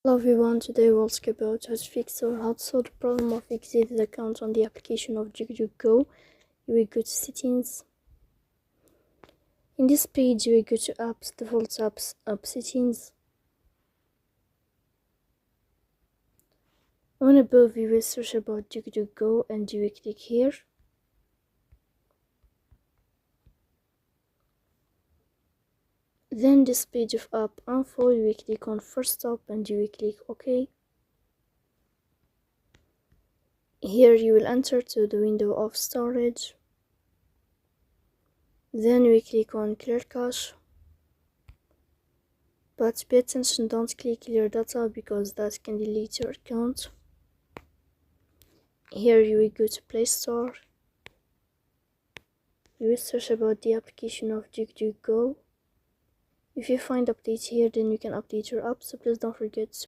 Hello everyone, today we'll talk about how to fix or how to solve the problem of exited account on the application of DuckDuckGo. You will go to settings. In this page you will go to apps, default apps, app settings. On above you will search about DuckDuckGo and you will click here. Then this page of app info, you will click on first stop and you will click OK. Here you will enter to the window of storage. Then we click on clear cache. But pay attention, don't click clear data because that can delete your account. Here you will go to Play Store. You will search about the application of DuckDuckGo. If you find updates here, then you can update your app, so please don't forget to